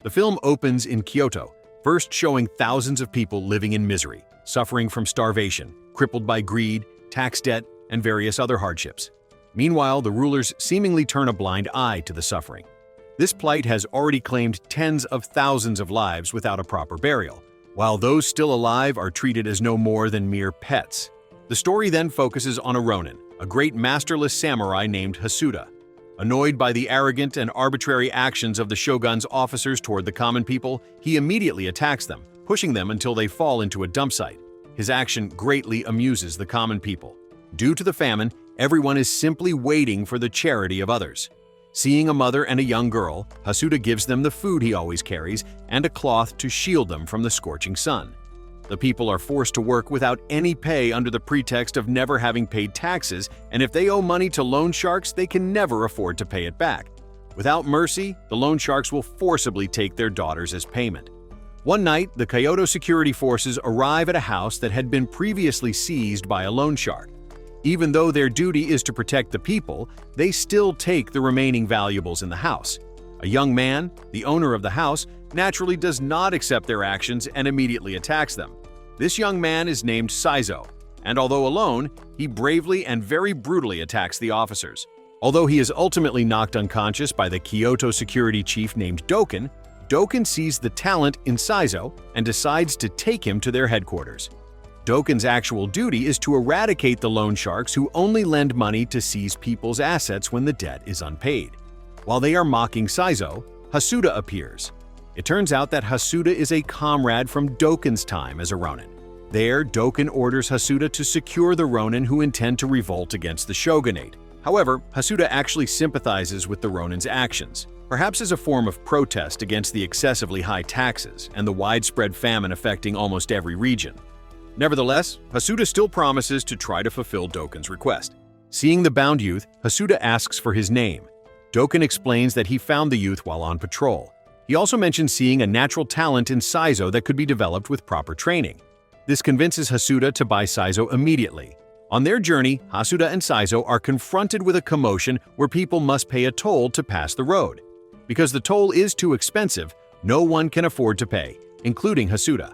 The film opens in Kyoto, first showing thousands of people living in misery, suffering from starvation, crippled by greed, tax debt, and various other hardships. Meanwhile, the rulers seemingly turn a blind eye to the suffering. This plight has already claimed tens of thousands of lives without a proper burial, while those still alive are treated as no more than mere pets. The story then focuses on a ronin, a great masterless samurai named Hassuda. Annoyed by the arrogant and arbitrary actions of the shogun's officers toward the common people, he immediately attacks them, pushing them until they fall into a dump site. His action greatly amuses the common people. Due to the famine, everyone is simply waiting for the charity of others. Seeing a mother and a young girl, Hassuda gives them the food he always carries and a cloth to shield them from the scorching sun. The people are forced to work without any pay under the pretext of never having paid taxes, and if they owe money to loan sharks, they can never afford to pay it back. Without mercy, the loan sharks will forcibly take their daughters as payment. One night, the Kyoto security forces arrive at a house that had been previously seized by a loan shark. Even though their duty is to protect the people, they still take the remaining valuables in the house. A young man, the owner of the house, naturally does not accept their actions and immediately attacks them. This young man is named Cizo, and although alone, he bravely and very brutally attacks the officers. Although he is ultimately knocked unconscious by the Kyoto security chief named Doken, Doken sees the talent in Cizo and decides to take him to their headquarters. Doken's actual duty is to eradicate the loan sharks who only lend money to seize people's assets when the debt is unpaid. While they are mocking Cizo, Hassuda appears. It turns out that Hassuda is a comrade from Doken's time as a ronin. There, Doken orders Hassuda to secure the ronin who intend to revolt against the shogunate. However, Hassuda actually sympathizes with the ronin's actions, perhaps as a form of protest against the excessively high taxes and the widespread famine affecting almost every region. Nevertheless, Hassuda still promises to try to fulfill Doken's request. Seeing the bound youth, Hassuda asks for his name. Doken explains that he found the youth while on patrol. He also mentions seeing a natural talent in Cizo that could be developed with proper training. This convinces Hassuda to buy Cizo immediately. On their journey, Hassuda and Cizo are confronted with a commotion where people must pay a toll to pass the road. Because the toll is too expensive, no one can afford to pay, including Hassuda.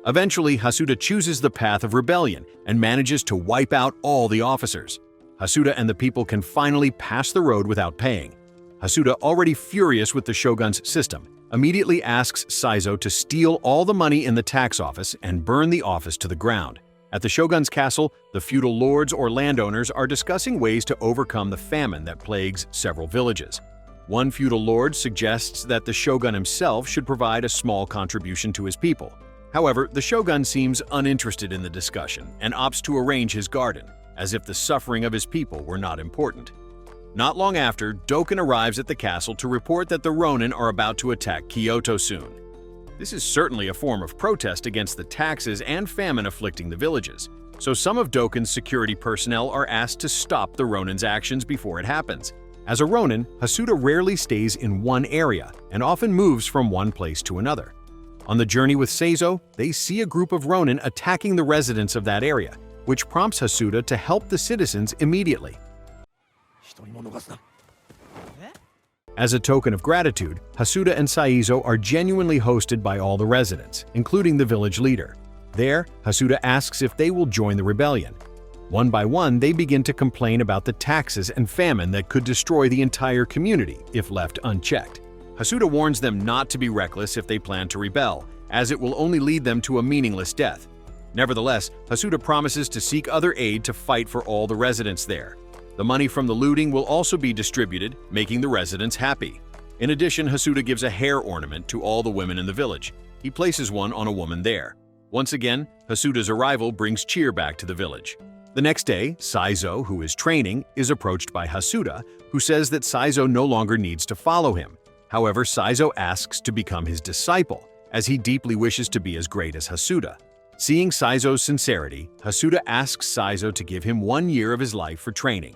Eventually, Hassuda chooses the path of rebellion and manages to wipe out all the officers. Hassuda and the people can finally pass the road without paying. Hassuda, already furious with the shogun's system, immediately asks Cizo to steal all the money in the tax office and burn the office to the ground. At the shogun's castle, the feudal lords or landowners are discussing ways to overcome the famine that plagues several villages. One feudal lord suggests that the shogun himself should provide a small contribution to his people. However, the shogun seems uninterested in the discussion and opts to arrange his garden, as if the suffering of his people were not important. Not long after, Doken arrives at the castle to report that the ronin are about to attack Kyoto soon. This is certainly a form of protest against the taxes and famine afflicting the villages, so some of Doken's security personnel are asked to stop the ronin's actions before it happens. As a ronin, Hassuda rarely stays in one area and often moves from one place to another. On the journey with Cizo, they see a group of ronin attacking the residents of that area, which prompts Hassuda to help the citizens immediately. As a token of gratitude, Hassuda and Cizo are genuinely hosted by all the residents, including the village leader. There, Hassuda asks if they will join the rebellion. One by one, they begin to complain about the taxes and famine that could destroy the entire community if left unchecked. Hassuda warns them not to be reckless if they plan to rebel, as it will only lead them to a meaningless death. Nevertheless, Hassuda promises to seek other aid to fight for all the residents there. The money from the looting will also be distributed, making the residents happy. In addition, Hassuda gives a hair ornament to all the women in the village. He places one on a woman there. Once again, Hassuda's arrival brings cheer back to the village. The next day, Cizo, who is training, is approached by Hassuda, who says that Cizo no longer needs to follow him. However, Cizo asks to become his disciple, as he deeply wishes to be as great as Hassuda. Seeing Cizo's sincerity, Hassuda asks Cizo to give him 1 year of his life for training.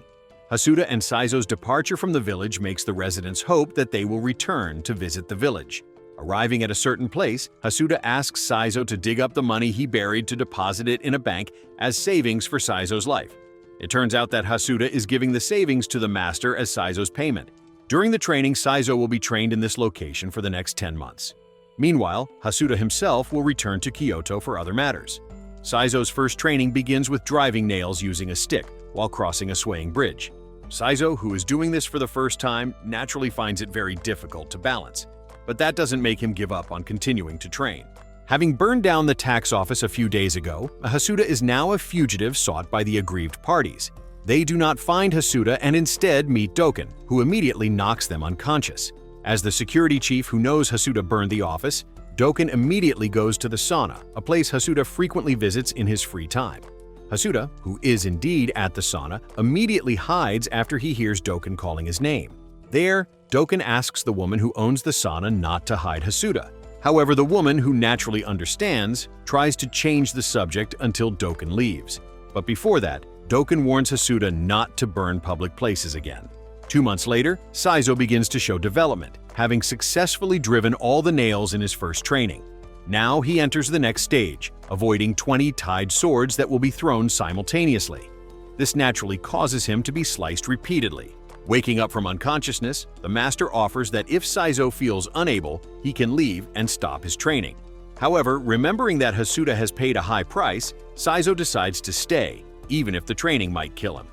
Hassuda and Cizo's departure from the village makes the residents hope that they will return to visit the village. Arriving at a certain place, Hassuda asks Cizo to dig up the money he buried to deposit it in a bank as savings for Cizo's life. It turns out that Hassuda is giving the savings to the master as Cizo's payment. During the training, Cizo will be trained in this location for the next 10 months. Meanwhile, Hassuda himself will return to Kyoto for other matters. Cizo's first training begins with driving nails using a stick while crossing a swaying bridge. Cizo, who is doing this for the first time, naturally finds it very difficult to balance, but that doesn't make him give up on continuing to train. Having burned down the tax office a few days ago, Hassuda is now a fugitive sought by the aggrieved parties. They do not find Hassuda and instead meet Doken, who immediately knocks them unconscious. As the security chief who knows Hassuda burned the office, Doken immediately goes to the sauna, a place Hassuda frequently visits in his free time. Hassuda, who is indeed at the sauna, immediately hides after he hears Doken calling his name. There, Doken asks the woman who owns the sauna not to hide Hassuda. However, the woman, who naturally understands, tries to change the subject until Doken leaves. But before that, Doken warns Hassuda not to burn public places again. 2 months later, Cizo begins to show development, having successfully driven all the nails in his first training. Now he enters the next stage, avoiding 20 tied swords that will be thrown simultaneously. This naturally causes him to be sliced repeatedly. Waking up from unconsciousness, the master offers that if Cizo feels unable, he can leave and stop his training. However, remembering that Hassuda has paid a high price, Cizo decides to stay, even if the training might kill him.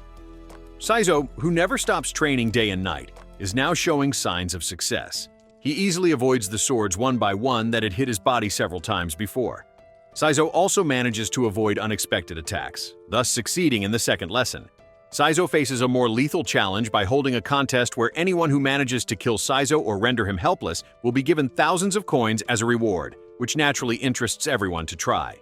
Cizo, who never stops training day and night, is now showing signs of success. He easily avoids the swords one by one that had hit his body several times before. Cizo also manages to avoid unexpected attacks, thus succeeding in the second lesson. Cizo faces a more lethal challenge by holding a contest where anyone who manages to kill Cizo or render him helpless will be given thousands of coins as a reward, which naturally interests everyone to try.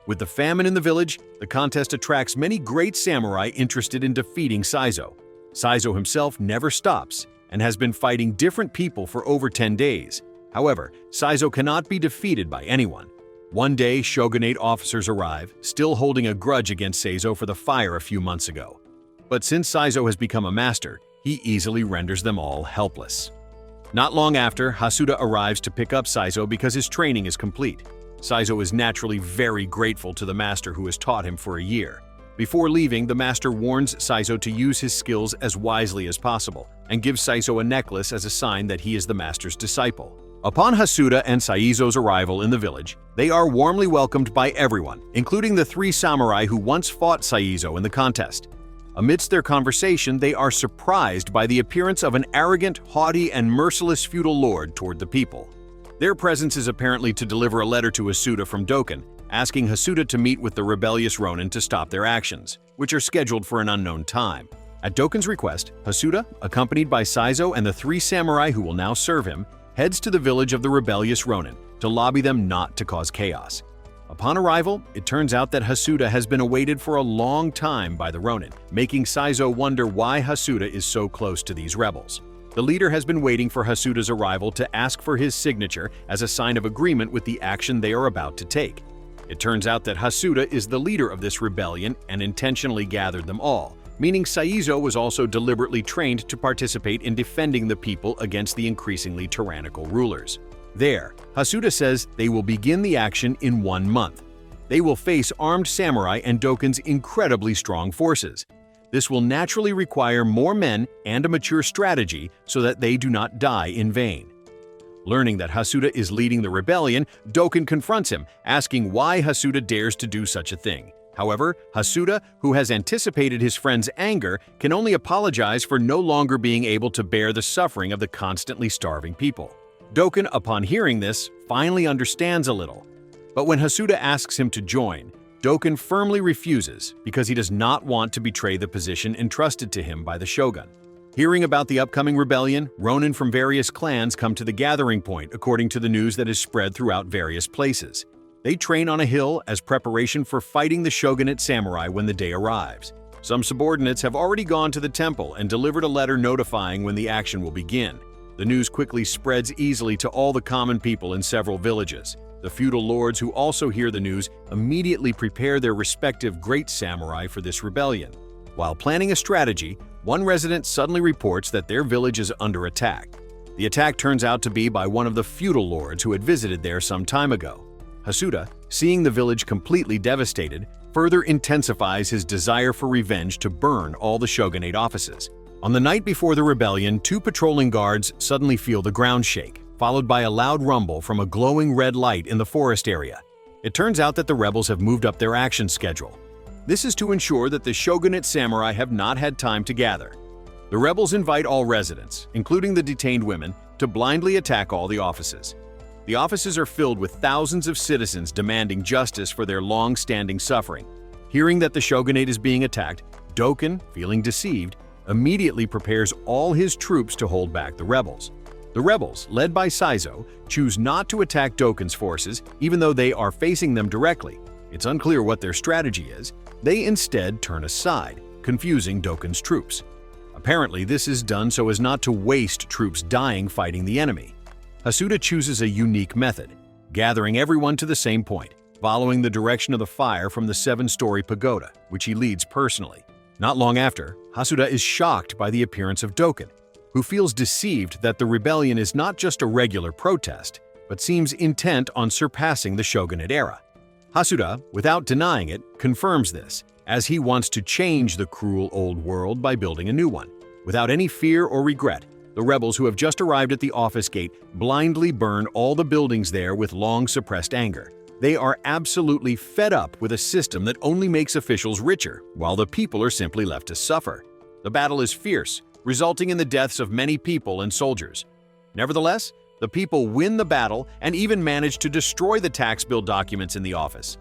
With the famine in the village, the contest attracts many great samurai interested in defeating Cizo. Cizo himself never stops and has been fighting different people for over 10 days. However, Cizo cannot be defeated by anyone. One day, Shogunate officers arrive, still holding a grudge against Cizo for the fire a few months ago. But since Cizo has become a master, he easily renders them all helpless. Not long after, Hassuda arrives to pick up Cizo because his training is complete. Cizo is naturally very grateful to the master who has taught him for a year. Before leaving, the master warns Cizo to use his skills as wisely as possible and gives Cizo a necklace as a sign that he is the master's disciple. Upon Hassuda and Cizo's arrival in the village, they are warmly welcomed by everyone, including the 3 samurai who once fought Cizo in the contest. Amidst their conversation, they are surprised by the appearance of an arrogant, haughty, and merciless feudal lord toward the people. Their presence is apparently to deliver a letter to Hassuda from Doken, asking Hassuda to meet with the rebellious Ronin to stop their actions, which are scheduled for an unknown time. At Doken's request, Hassuda, accompanied by Cizo and the 3 samurai who will now serve him, heads to the village of the rebellious Ronin to lobby them not to cause chaos. Upon arrival, it turns out that Hassuda has been awaited for a long time by the Ronin, making Cizo wonder why Hassuda is so close to these rebels. The leader has been waiting for Hassuda's arrival to ask for his signature as a sign of agreement with the action they are about to take. It turns out that Hassuda is the leader of this rebellion and intentionally gathered them all, meaning Cizo was also deliberately trained to participate in defending the people against the increasingly tyrannical rulers. There, Hassuda says they will begin the action in 1 month. They will face armed samurai and Doken's incredibly strong forces. This will naturally require more men and a mature strategy so that they do not die in vain. Learning that Hassuda is leading the rebellion, Doken confronts him, asking why Hassuda dares to do such a thing. However, Hassuda, who has anticipated his friend's anger, can only apologize for no longer being able to bear the suffering of the constantly starving people. Doken, upon hearing this, finally understands a little. But when Hassuda asks him to join, Doken firmly refuses because he does not want to betray the position entrusted to him by the shogun. Hearing about the upcoming rebellion, Ronin from various clans come to the gathering point according to the news that is spread throughout various places. They train on a hill as preparation for fighting the shogunate samurai when the day arrives. Some subordinates have already gone to the temple and delivered a letter notifying when the action will begin. The news quickly spreads easily to all the common people in several villages. The feudal lords who also hear the news immediately prepare their respective great samurai for this rebellion. While planning a strategy, one resident suddenly reports that their village is under attack. The attack turns out to be by one of the feudal lords who had visited there some time ago. Hassuda, seeing the village completely devastated, further intensifies his desire for revenge to burn all the shogunate offices. On the night before the rebellion, 2 patrolling guards suddenly feel the ground shake, followed by a loud rumble from a glowing red light in the forest area. It turns out that the rebels have moved up their action schedule. This is to ensure that the shogunate samurai have not had time to gather. The rebels invite all residents, including the detained women, to blindly attack all the offices. The offices are filled with thousands of citizens demanding justice for their long-standing suffering. Hearing that the shogunate is being attacked, Doken, feeling deceived, immediately prepares all his troops to hold back the rebels. The rebels, led by Cizo, choose not to attack Doken's forces even though they are facing them directly. It's unclear what their strategy is. They instead turn aside, confusing Doken's troops. Apparently, this is done so as not to waste troops dying fighting the enemy. Hassuda chooses a unique method, gathering everyone to the same point, following the direction of the fire from the 7-story pagoda, which he leads personally. Not long after, Hassuda is shocked by the appearance of Doken, who feels deceived that the rebellion is not just a regular protest, but seems intent on surpassing the shogunate era. Hassuda, without denying it, confirms this, as he wants to change the cruel old world by building a new one. Without any fear or regret, the rebels who have just arrived at the office gate blindly burn all the buildings there with long-suppressed anger. They are absolutely fed up with a system that only makes officials richer, while the people are simply left to suffer. The battle is fierce, resulting in the deaths of many people and soldiers. Nevertheless, the people win the battle and even manage to destroy the tax bill documents in the office.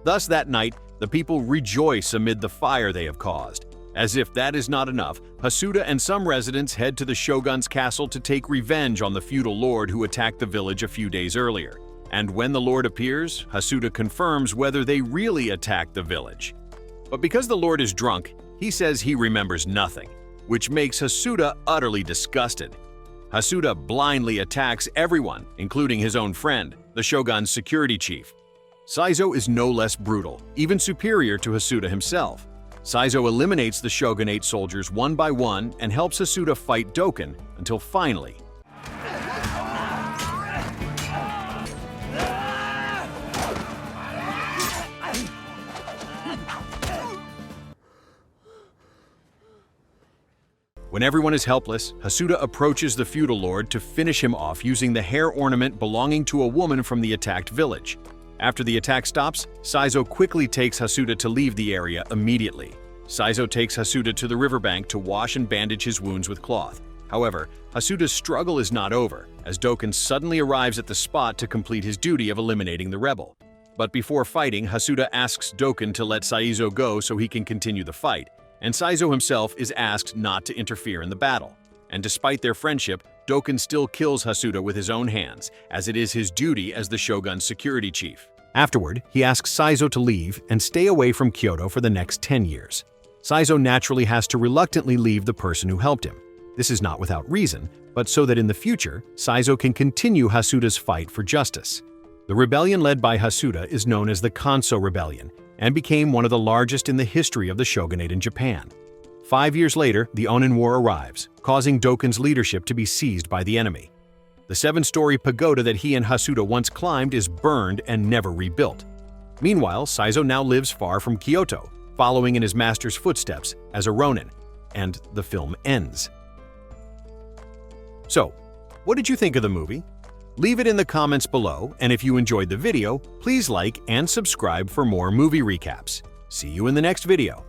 Thus, that night, the people rejoice amid the fire they have caused. As if that is not enough, Hassuda and some residents head to the shogun's castle to take revenge on the feudal lord who attacked the village a few days earlier. And when the lord appears, Hassuda confirms whether they really attacked the village. But because the lord is drunk, he says he remembers nothing, which makes Hassuda utterly disgusted. Hassuda blindly attacks everyone, including his own friend, the shogun's security chief. Cizo is no less brutal, even superior to Hassuda himself. Cizo eliminates the shogunate soldiers one by one and helps Hassuda fight Doken until finally, when everyone is helpless, Hassuda approaches the feudal lord to finish him off using the hair ornament belonging to a woman from the attacked village. After the attack stops, Cizo quickly takes Hassuda to leave the area immediately. Cizo takes Hassuda to the riverbank to wash and bandage his wounds with cloth. However, Hassuda's struggle is not over, as Doken suddenly arrives at the spot to complete his duty of eliminating the rebel. But before fighting, Hassuda asks Doken to let Cizo go so he can continue the fight, and Cizo himself is asked not to interfere in the battle. And despite their friendship, Doken still kills Hassuda with his own hands, as it is his duty as the shogun's security chief. Afterward, he asks Cizo to leave and stay away from Kyoto for the next 10 years. Cizo naturally has to reluctantly leave the person who helped him. This is not without reason, but so that in the future, Cizo can continue Hassuda's fight for justice. The rebellion led by Hassuda is known as the Kanso Rebellion and became one of the largest in the history of the shogunate in Japan. 5 years later, the Onin War arrives, causing Doken's leadership to be seized by the enemy. The 7-story pagoda that he and Hassuda once climbed is burned and never rebuilt. Meanwhile, Cizo now lives far from Kyoto, following in his master's footsteps as a Ronin, and the film ends. So, what did you think of the movie? Leave it in the comments below, and if you enjoyed the video, please like and subscribe for more movie recaps. See you in the next video.